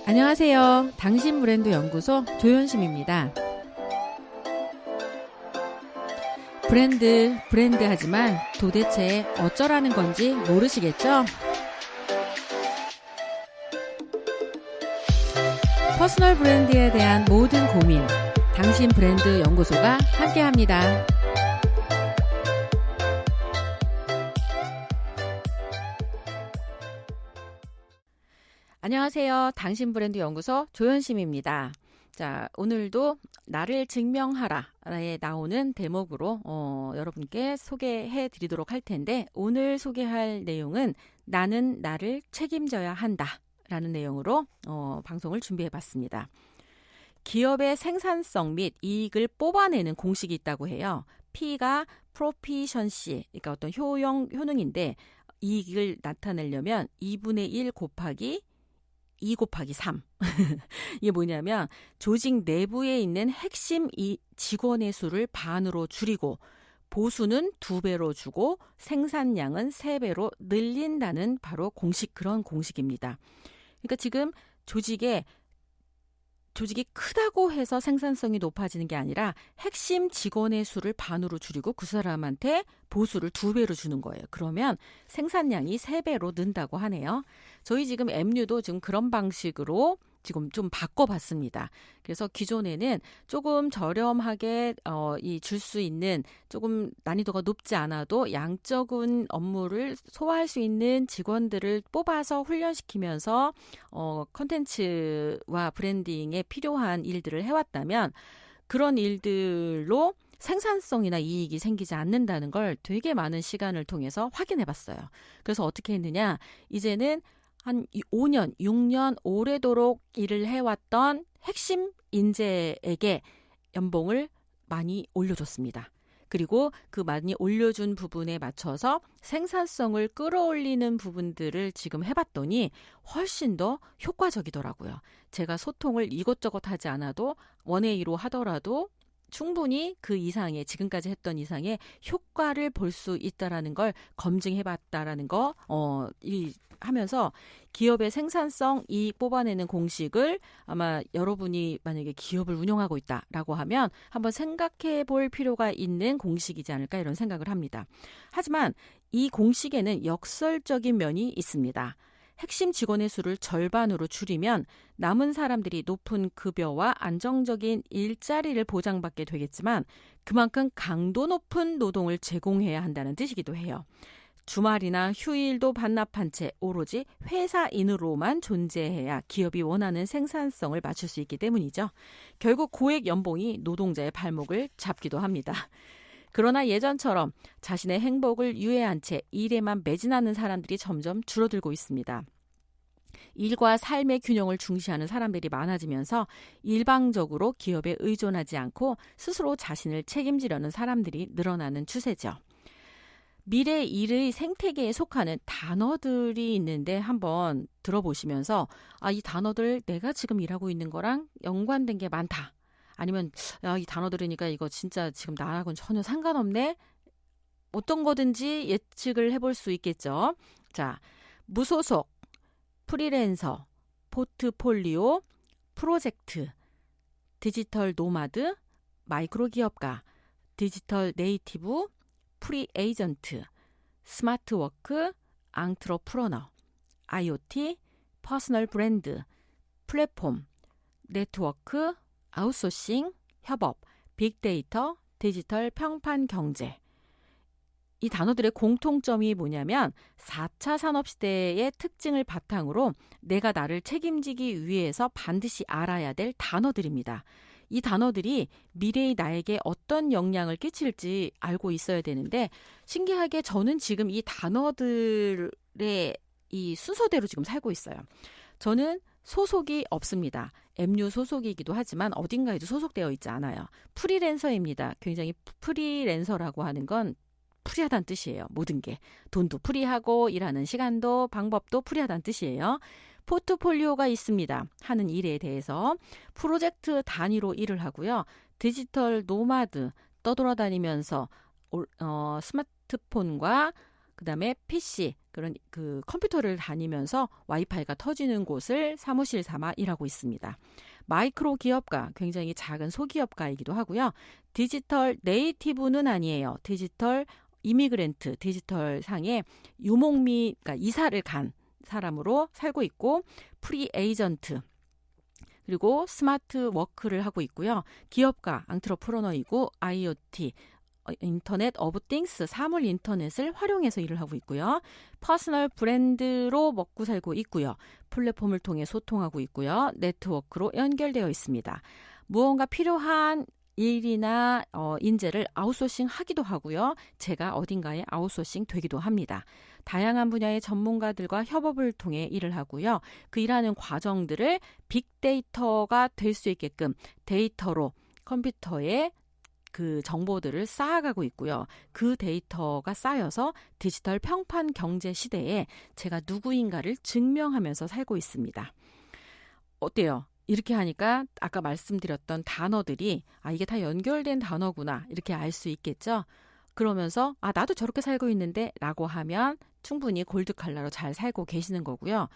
안녕하세요. 당신 브랜드 연구소 조연심입니다. 브랜드 하지만 도대체 어쩌라는 건지 모르시겠죠? 퍼스널 브랜드에 대한 모든 고민, 당신 브랜드 연구소가 함께합니다. 안녕하세요. 당신 브랜드 연구소 조연심입니다. 자, 오늘도 나를 증명하라에 나오는 대목으로 여러분께 소개해 드리도록 할 텐데, 오늘 소개할 내용은 나는 나를 책임져야 한다 라는 내용으로 방송을 준비해 봤습니다. 기업의 생산성 및 이익을 뽑아내는 공식이 있다고 해요. P가 proficiency, 그러니까 어떤 효능인데, 이익을 나타내려면 2분의 1 곱하기 2 곱하기 3. 이게 뭐냐면 조직 내부에 있는 핵심 직원의 수를 반으로 줄이고 보수는 2배로 주고 생산량은 3배로 늘린다는 바로 그런 공식입니다. 그러니까 지금 조직이 크다고 해서 생산성이 높아지는 게 아니라 핵심 직원의 수를 반으로 줄이고 그 사람한테 보수를 2배로 주는 거예요. 그러면 생산량이 3배로 는다고 하네요. 저희 지금 MU도 지금 그런 방식으로 지금 좀 바꿔봤습니다. 그래서 기존에는 조금 저렴하게 줄 수 있는, 조금 난이도가 높지 않아도 양적인 업무를 소화할 수 있는 직원들을 뽑아서 훈련시키면서 콘텐츠와 브랜딩에 필요한 일들을 해왔다면, 그런 일들로 생산성이나 이익이 생기지 않는다는 걸 되게 많은 시간을 통해서 확인해봤어요. 그래서 어떻게 했느냐, 이제는 한 5년, 6년 오래도록 일을 해왔던 핵심 인재에게 연봉을 많이 올려줬습니다. 그리고 그 많이 올려준 부분에 맞춰서 생산성을 끌어올리는 부분들을 지금 해봤더니 훨씬 더 효과적이더라고요. 제가 소통을 이것저것 하지 않아도 원의 2로 하더라도 충분히 그 이상의, 지금까지 했던 이상의 효과를 볼 수 있다라는 걸 검증해봤다라는 거 하면서 기업의 생산성, 이익 뽑아내는 공식을 아마 여러분이 만약에 기업을 운영하고 있다라고 하면 한번 생각해 볼 필요가 있는 공식이지 않을까, 이런 생각을 합니다. 하지만 이 공식에는 역설적인 면이 있습니다. 핵심 직원의 수를 절반으로 줄이면 남은 사람들이 높은 급여와 안정적인 일자리를 보장받게 되겠지만 그만큼 강도 높은 노동을 제공해야 한다는 뜻이기도 해요. 주말이나 휴일도 반납한 채 오로지 회사인으로만 존재해야 기업이 원하는 생산성을 맞출 수 있기 때문이죠. 결국 고액 연봉이 노동자의 발목을 잡기도 합니다. 그러나 예전처럼 자신의 행복을 유예한 채 일에만 매진하는 사람들이 점점 줄어들고 있습니다. 일과 삶의 균형을 중시하는 사람들이 많아지면서 일방적으로 기업에 의존하지 않고 스스로 자신을 책임지려는 사람들이 늘어나는 추세죠. 미래 일의 생태계에 속하는 단어들이 있는데 한번 들어보시면서 이 단어들 내가 지금 일하고 있는 거랑 연관된 게 많다. 아니면 이 단어 들으니까 이거 진짜 지금 나하고는 전혀 상관없네. 어떤 거든지 예측을 해볼 수 있겠죠. 자, 무소속, 프리랜서, 포트폴리오, 프로젝트, 디지털 노마드, 마이크로 기업가, 디지털 네이티브, 프리 에이전트, 스마트 워크, 앙트러프러너, IoT, 퍼스널 브랜드, 플랫폼, 네트워크, 아웃소싱, 협업, 빅데이터, 디지털 평판 경제. 이 단어들의 공통점이 뭐냐면 4차 산업시대의 특징을 바탕으로 내가 나를 책임지기 위해서 반드시 알아야 될 단어들입니다. 이 단어들이 미래의 나에게 어떤 영향을 끼칠지 알고 있어야 되는데, 신기하게 저는 지금 이 단어들의 이 순서대로 지금 살고 있어요. 저는 소속이 없습니다. MU 소속이기도 하지만 어딘가에도 소속되어 있지 않아요. 프리랜서입니다. 굉장히 프리랜서라고 하는 건 프리하다는 뜻이에요. 모든 게. 돈도 프리하고 일하는 시간도 방법도 프리하다는 뜻이에요. 포트폴리오가 있습니다. 하는 일에 대해서 프로젝트 단위로 일을 하고요. 디지털 노마드, 떠돌아다니면서 스마트폰과 그다음에 PC, 그런 그 컴퓨터를 다니면서 와이파이가 터지는 곳을 사무실 삼아 일하고 있습니다. 마이크로 기업가, 굉장히 작은 소기업가이기도 하고요. 디지털 네이티브는 아니에요. 디지털 이미그랜트, 디지털 상에 유목민, 그러니까 이사를 간 사람으로 살고 있고, 프리 에이전트, 그리고 스마트 워크를 하고 있고요. 기업가, 앙트러프러너이고 IoT, 인터넷 오브 띵스, 사물 인터넷을 활용해서 일을 하고 있고요. 퍼스널 브랜드로 먹고 살고 있고요. 플랫폼을 통해 소통하고 있고요. 네트워크로 연결되어 있습니다. 무언가 필요한 일이나 인재를 아웃소싱 하기도 하고요. 제가 어딘가에 아웃소싱 되기도 합니다. 다양한 분야의 전문가들과 협업을 통해 일을 하고요. 그 일하는 과정들을 빅데이터가 될 수 있게끔 데이터로 컴퓨터에 그 정보들을 쌓아가고 있고요. 그 데이터가 쌓여서 디지털 평판 경제 시대에 제가 누구인가를 증명하면서 살고 있습니다. 어때요? 이렇게 하니까 아까 말씀드렸던 단어들이 이게 다 연결된 단어구나 이렇게 알 수 있겠죠. 그러면서 나도 저렇게 살고 있는데 라고 하면 충분히 골드칼라로 잘 살고 계시는 거고요.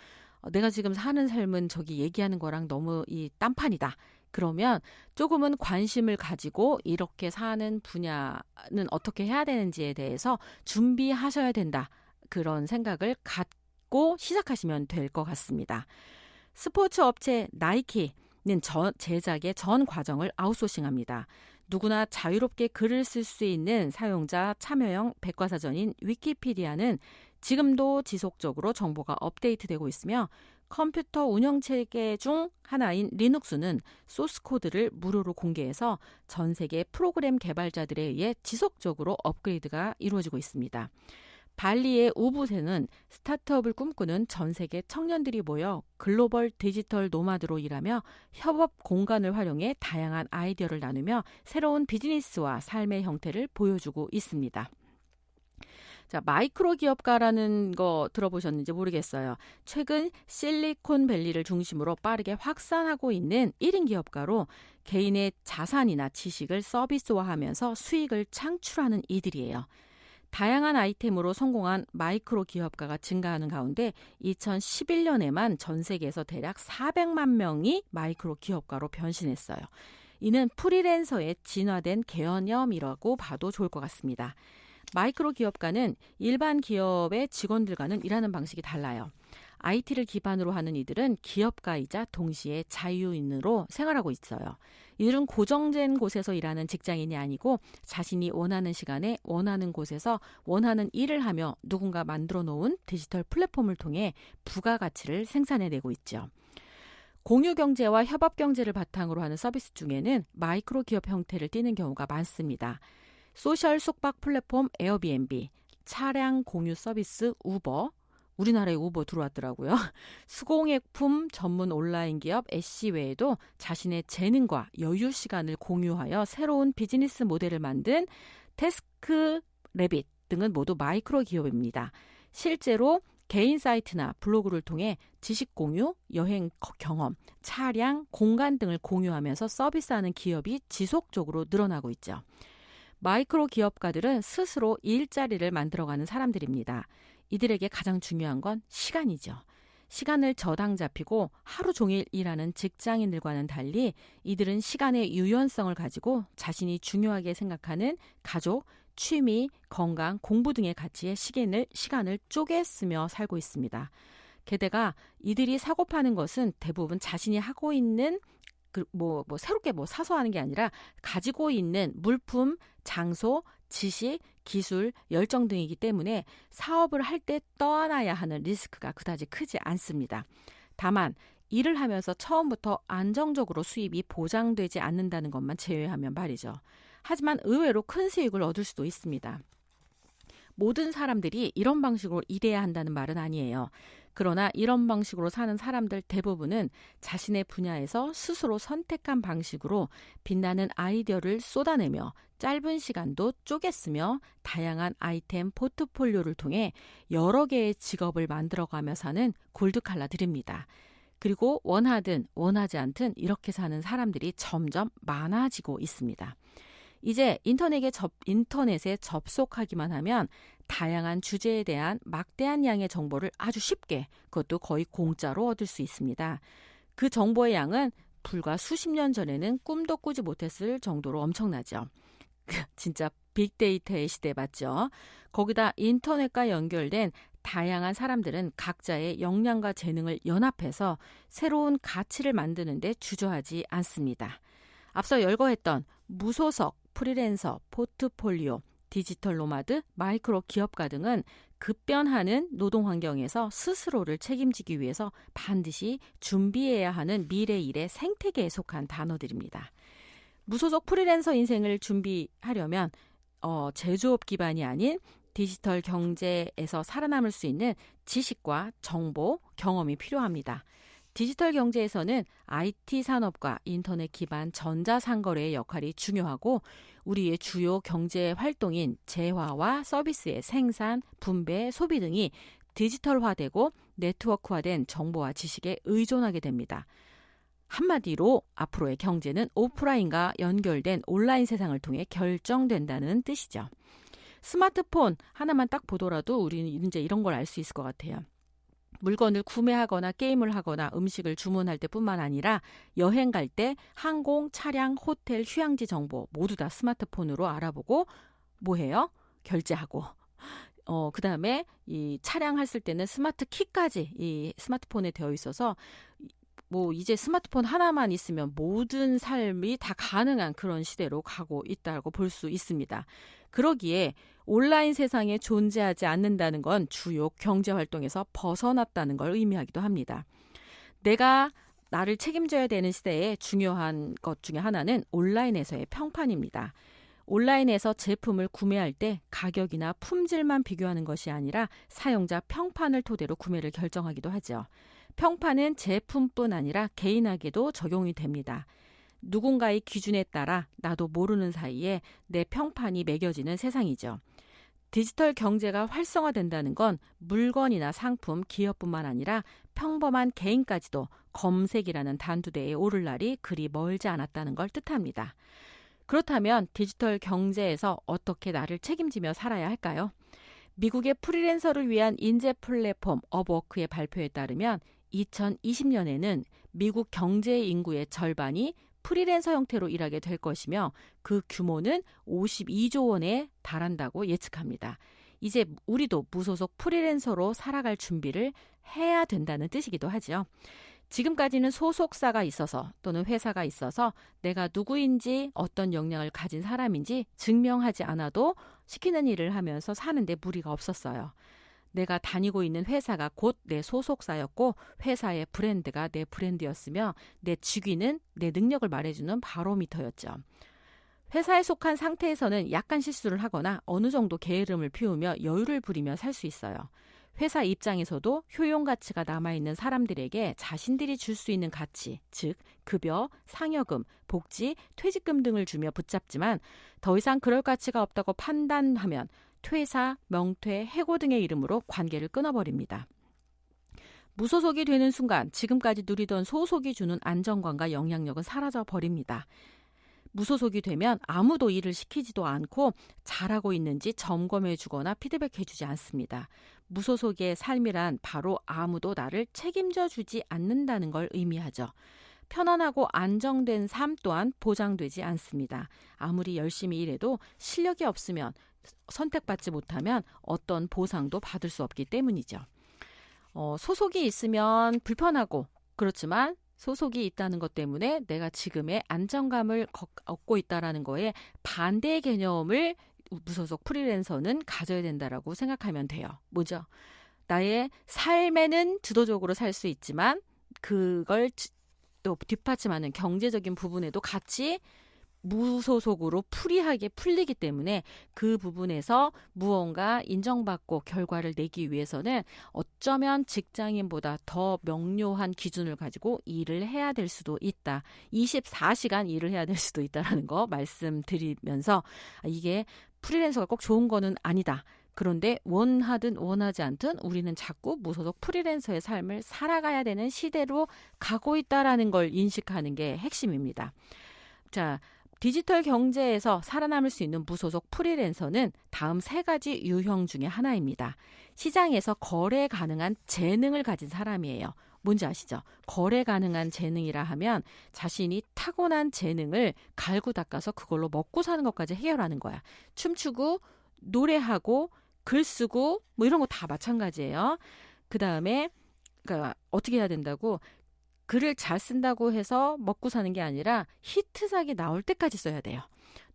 내가 지금 사는 삶은 저기 얘기하는 거랑 너무 이 딴판이다. 그러면 조금은 관심을 가지고 이렇게 사는 분야는 어떻게 해야 되는지에 대해서 준비하셔야 된다. 그런 생각을 갖고 시작하시면 될 것 같습니다. 스포츠 업체 나이키는 제작의 전 과정을 아웃소싱합니다. 누구나 자유롭게 글을 쓸 수 있는 사용자 참여형 백과사전인 위키피디아는 지금도 지속적으로 정보가 업데이트되고 있으며 컴퓨터 운영체계 중 하나인 리눅스는 소스코드를 무료로 공개해서 전 세계 프로그램 개발자들에 의해 지속적으로 업그레이드가 이루어지고 있습니다. 발리의 우붓에는 스타트업을 꿈꾸는 전 세계 청년들이 모여 글로벌 디지털 노마드로 일하며 협업 공간을 활용해 다양한 아이디어를 나누며 새로운 비즈니스와 삶의 형태를 보여주고 있습니다. 자, 마이크로 기업가라는 거 들어보셨는지 모르겠어요. 최근 실리콘밸리를 중심으로 빠르게 확산하고 있는 1인 기업가로 개인의 자산이나 지식을 서비스화하면서 수익을 창출하는 이들이에요. 다양한 아이템으로 성공한 마이크로 기업가가 증가하는 가운데 2011년에만 전 세계에서 대략 400만 명이 마이크로 기업가로 변신했어요. 이는 프리랜서의 진화된 개념이라고 봐도 좋을 것 같습니다. 마이크로 기업가는 일반 기업의 직원들과는 일하는 방식이 달라요. IT를 기반으로 하는 이들은 기업가이자 동시에 자유인으로 생활하고 있어요. 이들은 고정된 곳에서 일하는 직장인이 아니고 자신이 원하는 시간에 원하는 곳에서 원하는 일을 하며 누군가 만들어 놓은 디지털 플랫폼을 통해 부가가치를 생산해내고 있죠. 공유경제와 협업경제를 바탕으로 하는 서비스 중에는 마이크로 기업 형태를 띠는 경우가 많습니다. 소셜 숙박 플랫폼 에어비앤비, 차량 공유 서비스 우버, 우리나라에 우버 들어왔더라고요. 수공예품 전문 온라인 기업 애쉬 외에도 자신의 재능과 여유 시간을 공유하여 새로운 비즈니스 모델을 만든 태스크 래빗 등은 모두 마이크로 기업입니다. 실제로 개인 사이트나 블로그를 통해 지식 공유, 여행 경험, 차량, 공간 등을 공유하면서 서비스하는 기업이 지속적으로 늘어나고 있죠. 마이크로 기업가들은 스스로 일자리를 만들어가는 사람들입니다. 이들에게 가장 중요한 건 시간이죠. 시간을 저당 잡히고 하루 종일 일하는 직장인들과는 달리 이들은 시간의 유연성을 가지고 자신이 중요하게 생각하는 가족, 취미, 건강, 공부 등의 가치에 시간을 쪼개 쓰며 살고 있습니다. 게다가 이들이 사고 파는 것은 대부분 자신이 하고 있는 새롭게 사서 하는 게 아니라 가지고 있는 물품, 장소, 지식, 기술, 열정 등이기 때문에 사업을 할 때 떠안아야 하는 리스크가 그다지 크지 않습니다. 다만 일을 하면서 처음부터 안정적으로 수입이 보장되지 않는다는 것만 제외하면 말이죠. 하지만 의외로 큰 수익을 얻을 수도 있습니다. 모든 사람들이 이런 방식으로 일해야 한다는 말은 아니에요. 그러나 이런 방식으로 사는 사람들 대부분은 자신의 분야에서 스스로 선택한 방식으로 빛나는 아이디어를 쏟아내며 짧은 시간도 쪼개 쓰며 다양한 아이템 포트폴리오를 통해 여러 개의 직업을 만들어가며 사는 골드칼라들입니다. 그리고 원하든 원하지 않든 이렇게 사는 사람들이 점점 많아지고 있습니다. 이제 인터넷에 접속하기만 하면 다양한 주제에 대한 막대한 양의 정보를 아주 쉽게, 그것도 거의 공짜로 얻을 수 있습니다. 그 정보의 양은 불과 수십 년 전에는 꿈도 꾸지 못했을 정도로 엄청나죠. 진짜 빅데이터의 시대 맞죠? 거기다 인터넷과 연결된 다양한 사람들은 각자의 역량과 재능을 연합해서 새로운 가치를 만드는 데 주저하지 않습니다. 앞서 열거했던 무소속, 프리랜서, 포트폴리오, 디지털 노마드, 마이크로 기업가 등은 급변하는 노동 환경에서 스스로를 책임지기 위해서 반드시 준비해야 하는 미래 일의 생태계에 속한 단어들입니다. 무소속 프리랜서 인생을 준비하려면 제조업 기반이 아닌 디지털 경제에서 살아남을 수 있는 지식과 정보, 경험이 필요합니다. 디지털 경제에서는 IT 산업과 인터넷 기반 전자상거래의 역할이 중요하고 우리의 주요 경제 활동인 재화와 서비스의 생산, 분배, 소비 등이 디지털화되고 네트워크화된 정보와 지식에 의존하게 됩니다. 한마디로 앞으로의 경제는 오프라인과 연결된 온라인 세상을 통해 결정된다는 뜻이죠. 스마트폰 하나만 딱 보더라도 우리는 이제 이런 걸 알 수 있을 것 같아요. 물건을 구매하거나 게임을 하거나 음식을 주문할 때뿐만 아니라 여행 갈 때 항공, 차량, 호텔, 휴양지 정보 모두 다 스마트폰으로 알아보고 뭐해요? 결제하고 그다음에 이 차량 했을 때는 스마트 키까지 이 스마트폰에 되어 있어서 뭐 이제 스마트폰 하나만 있으면 모든 삶이 다 가능한 그런 시대로 가고 있다고 볼 수 있습니다. 그러기에 온라인 세상에 존재하지 않는다는 건 주요 경제활동에서 벗어났다는 걸 의미하기도 합니다. 내가 나를 책임져야 되는 시대에 중요한 것 중에 하나는 온라인에서의 평판입니다. 온라인에서 제품을 구매할 때 가격이나 품질만 비교하는 것이 아니라 사용자 평판을 토대로 구매를 결정하기도 하죠. 평판은 제품뿐 아니라 개인에게도 적용이 됩니다. 누군가의 기준에 따라 나도 모르는 사이에 내 평판이 매겨지는 세상이죠. 디지털 경제가 활성화된다는 건 물건이나 상품, 기업뿐만 아니라 평범한 개인까지도 검색이라는 단두대에 오를 날이 그리 멀지 않았다는 걸 뜻합니다. 그렇다면 디지털 경제에서 어떻게 나를 책임지며 살아야 할까요? 미국의 프리랜서를 위한 인재 플랫폼 업워크의 발표에 따르면 2020년에는 미국 경제 인구의 절반이 프리랜서 형태로 일하게 될 것이며 그 규모는 52조 원에 달한다고 예측합니다. 이제 우리도 무소속 프리랜서로 살아갈 준비를 해야 된다는 뜻이기도 하죠. 지금까지는 소속사가 있어서 또는 회사가 있어서 내가 누구인지 어떤 역량을 가진 사람인지 증명하지 않아도 시키는 일을 하면서 사는데 무리가 없었어요. 내가 다니고 있는 회사가 곧 내 소속사였고 회사의 브랜드가 내 브랜드였으며 내 직위는 내 능력을 말해주는 바로미터였죠. 회사에 속한 상태에서는 약간 실수를 하거나 어느 정도 게으름을 피우며 여유를 부리며 살 수 있어요. 회사 입장에서도 효용 가치가 남아있는 사람들에게 자신들이 줄 수 있는 가치, 즉 급여, 상여금, 복지, 퇴직금 등을 주며 붙잡지만 더 이상 그럴 가치가 없다고 판단하면 퇴사, 명퇴, 해고 등의 이름으로 관계를 끊어버립니다. 무소속이 되는 순간 지금까지 누리던 소속이 주는 안정감과 영향력은 사라져버립니다. 무소속이 되면 아무도 일을 시키지도 않고 잘하고 있는지 점검해주거나 피드백해주지 않습니다. 무소속의 삶이란 바로 아무도 나를 책임져주지 않는다는 걸 의미하죠. 편안하고 안정된 삶 또한 보장되지 않습니다. 아무리 열심히 일해도 실력이 없으면 선택받지 못하면 어떤 보상도 받을 수 없기 때문이죠. 소속이 있으면 불편하고 그렇지만 소속이 있다는 것 때문에 내가 지금의 안정감을 얻고 있다는 거에 반대의 개념을 무소속 프리랜서는 가져야 된다라고 생각하면 돼요. 뭐죠? 나의 삶에는 주도적으로 살 수 있지만 그걸 또 뒷받침하는 경제적인 부분에도 같이 무소속으로 프리하게 풀리기 때문에 그 부분에서 무언가 인정받고 결과를 내기 위해서는 어쩌면 직장인보다 더 명료한 기준을 가지고 일을 해야 될 수도 있다. 24시간 일을 해야 될 수도 있다라는 거 말씀드리면서 이게 프리랜서가 꼭 좋은 거는 아니다. 그런데 원하든 원하지 않든 우리는 자꾸 무소속 프리랜서의 삶을 살아가야 되는 시대로 가고 있다라는 걸 인식하는 게 핵심입니다. 자, 디지털 경제에서 살아남을 수 있는 무소속 프리랜서는 다음 3가지 유형 중에 하나입니다. 시장에서 거래 가능한 재능을 가진 사람이에요. 뭔지 아시죠? 거래 가능한 재능이라 하면 자신이 타고난 재능을 갈고 닦아서 그걸로 먹고 사는 것까지 해결하는 거야. 춤추고 노래하고 글 쓰고 뭐 이런 거 다 마찬가지예요. 그 다음에 그러니까 어떻게 해야 된다고? 글을 잘 쓴다고 해서 먹고 사는 게 아니라 히트작이 나올 때까지 써야 돼요.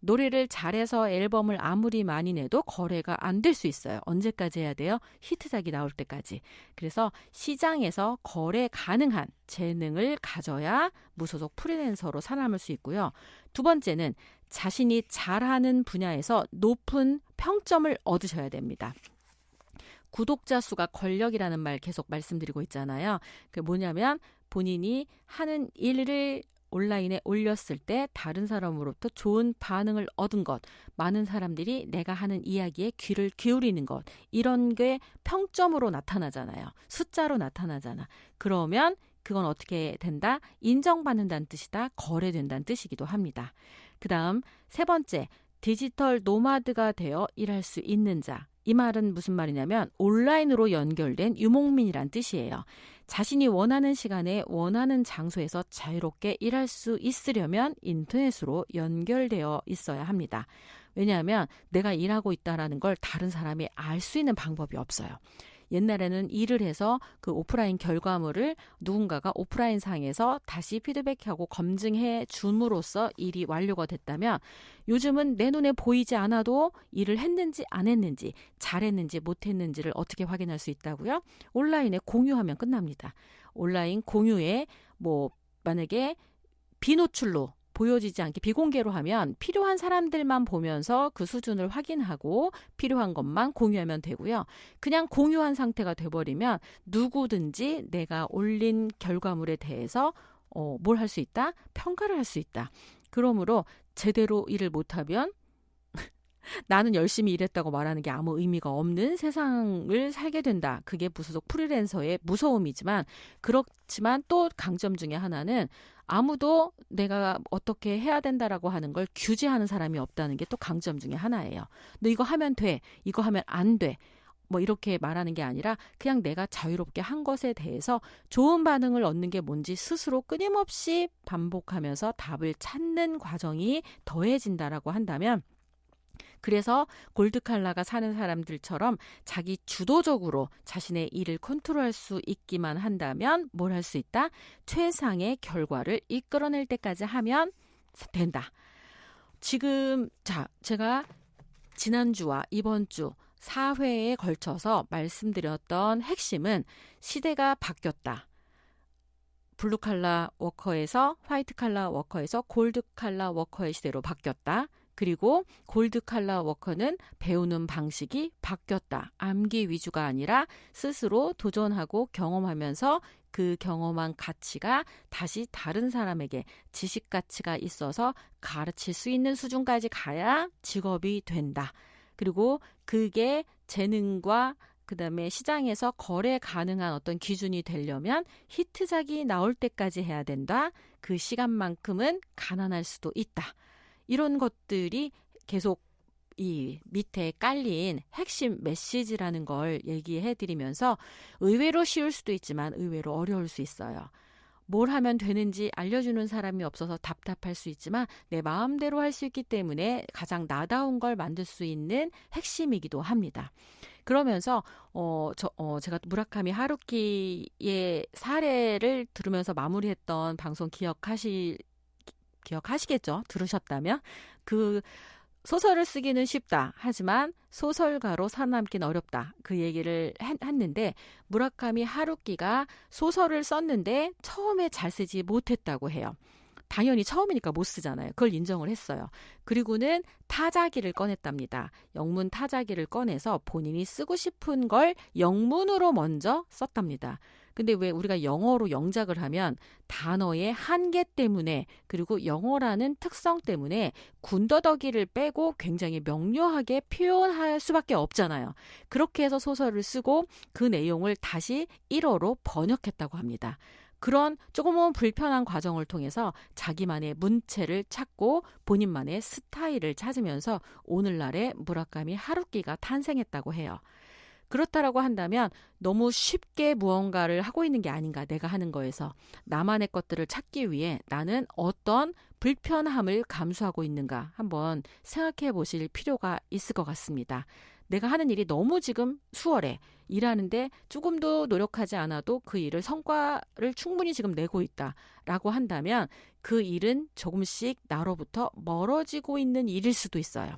노래를 잘해서 앨범을 아무리 많이 내도 거래가 안 될 수 있어요. 언제까지 해야 돼요? 히트작이 나올 때까지. 그래서 시장에서 거래 가능한 재능을 가져야 무소속 프리랜서로 살아남을 수 있고요. 2번째는 자신이 잘하는 분야에서 높은 평점을 얻으셔야 됩니다. 구독자 수가 권력이라는 말 계속 말씀드리고 있잖아요. 그게 뭐냐면 본인이 하는 일을 온라인에 올렸을 때 다른 사람으로부터 좋은 반응을 얻은 것, 많은 사람들이 내가 하는 이야기에 귀를 기울이는 것, 이런 게 평점으로 나타나잖아요. 숫자로 나타나잖아. 그러면 그건 어떻게 된다? 인정받는다는 뜻이다. 거래된다는 뜻이기도 합니다. 그 다음 3번째, 디지털 노마드가 되어 일할 수 있는 자. 이 말은 무슨 말이냐면 온라인으로 연결된 유목민이란 뜻이에요. 자신이 원하는 시간에 원하는 장소에서 자유롭게 일할 수 있으려면 인터넷으로 연결되어 있어야 합니다. 왜냐하면 내가 일하고 있다는 걸 다른 사람이 알 수 있는 방법이 없어요. 옛날에는 일을 해서 그 오프라인 결과물을 누군가가 오프라인 상에서 다시 피드백하고 검증해 줌으로써 일이 완료가 됐다면 요즘은 내 눈에 보이지 않아도 일을 했는지 안 했는지 잘했는지 못했는지를 어떻게 확인할 수 있다고요? 온라인에 공유하면 끝납니다. 온라인 공유에 뭐 만약에 비노출로 보여지지 않게 비공개로 하면 필요한 사람들만 보면서 그 수준을 확인하고 필요한 것만 공유하면 되고요. 그냥 공유한 상태가 돼버리면 누구든지 내가 올린 결과물에 대해서 뭘 할 수 있다? 평가를 할 수 있다. 그러므로 제대로 일을 못하면 나는 열심히 일했다고 말하는 게 아무 의미가 없는 세상을 살게 된다. 그게 무소속 프리랜서의 무서움이지만 그렇지만 또 강점 중에 하나는 아무도 내가 어떻게 해야 된다라고 하는 걸 규제하는 사람이 없다는 게 또 강점 중에 하나예요. 너 이거 하면 돼. 이거 하면 안 돼. 뭐 이렇게 말하는 게 아니라 그냥 내가 자유롭게 한 것에 대해서 좋은 반응을 얻는 게 뭔지 스스로 끊임없이 반복하면서 답을 찾는 과정이 더해진다라고 한다면 그래서 골드칼라가 사는 사람들처럼 자기 주도적으로 자신의 일을 컨트롤할 수 있기만 한다면 뭘 할 수 있다? 최상의 결과를 이끌어낼 때까지 하면 된다. 지금 제가 지난주와 이번 주 4회에 걸쳐서 말씀드렸던 핵심은 시대가 바뀌었다. 블루칼라 워커에서 화이트칼라 워커에서 골드칼라 워커의 시대로 바뀌었다. 그리고 골드칼라 워커는 배우는 방식이 바뀌었다. 암기 위주가 아니라 스스로 도전하고 경험하면서 그 경험한 가치가 다시 다른 사람에게 지식 가치가 있어서 가르칠 수 있는 수준까지 가야 직업이 된다. 그리고 그게 재능과 그다음에 시장에서 거래 가능한 어떤 기준이 되려면 히트작이 나올 때까지 해야 된다. 그 시간만큼은 가난할 수도 있다. 이런 것들이 계속 이 밑에 깔린 핵심 메시지라는 걸 얘기해 드리면서 의외로 쉬울 수도 있지만 의외로 어려울 수 있어요. 뭘 하면 되는지 알려주는 사람이 없어서 답답할 수 있지만 내 마음대로 할 수 있기 때문에 가장 나다운 걸 만들 수 있는 핵심이기도 합니다. 그러면서 제가 무라카미 하루키의 사례를 들으면서 마무리했던 방송 기억하시겠죠? 들으셨다면 그 소설을 쓰기는 쉽다. 하지만 소설가로 살아남기는 어렵다. 그 얘기를 했는데 무라카미 하루키가 소설을 썼는데 처음에 잘 쓰지 못했다고 해요. 당연히 처음이니까 못 쓰잖아요. 그걸 인정을 했어요. 그리고는 타자기를 꺼냈답니다. 영문 타자기를 꺼내서 본인이 쓰고 싶은 걸 영문으로 먼저 썼답니다. 근데 왜 우리가 영어로 영작을 하면 단어의 한계 때문에 그리고 영어라는 특성 때문에 군더더기를 빼고 굉장히 명료하게 표현할 수밖에 없잖아요. 그렇게 해서 소설을 쓰고 그 내용을 다시 1어로 번역했다고 합니다. 그런 조금은 불편한 과정을 통해서 자기만의 문체를 찾고 본인만의 스타일을 찾으면서 오늘날의 무라카미 하루키가 탄생했다고 해요. 그렇다라고 한다면 너무 쉽게 무언가를 하고 있는 게 아닌가, 내가 하는 거에서. 나만의 것들을 찾기 위해 나는 어떤 불편함을 감수하고 있는가 한번 생각해 보실 필요가 있을 것 같습니다. 내가 하는 일이 너무 지금 수월해. 일하는데 조금도 노력하지 않아도 그 일을 성과를 충분히 지금 내고 있다라고 한다면 그 일은 조금씩 나로부터 멀어지고 있는 일일 수도 있어요.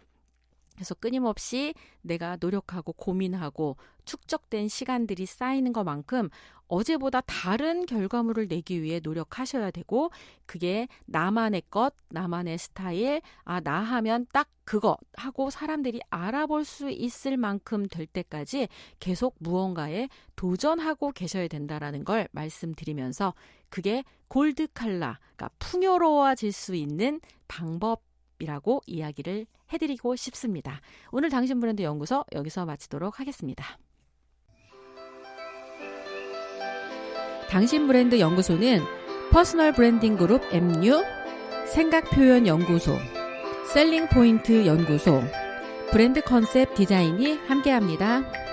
그래서 끊임없이 내가 노력하고 고민하고 축적된 시간들이 쌓이는 것만큼 어제보다 다른 결과물을 내기 위해 노력하셔야 되고, 그게 나만의 것, 나만의 스타일, 나 하면 딱 그거 하고 사람들이 알아볼 수 있을 만큼 될 때까지 계속 무언가에 도전하고 계셔야 된다라는 걸 말씀드리면서, 그게 골드 칼라, 그러니까 풍요로워질 수 있는 방법이라고 이야기를 해드리고 싶습니다. 오늘 당신 브랜드 연구소 여기서 마치도록 하겠습니다. 당신 브랜드 연구소는 퍼스널 브랜딩 그룹 MU, 생각 표현 연구소, 셀링 포인트 연구소, 브랜드 컨셉 디자인이 함께합니다.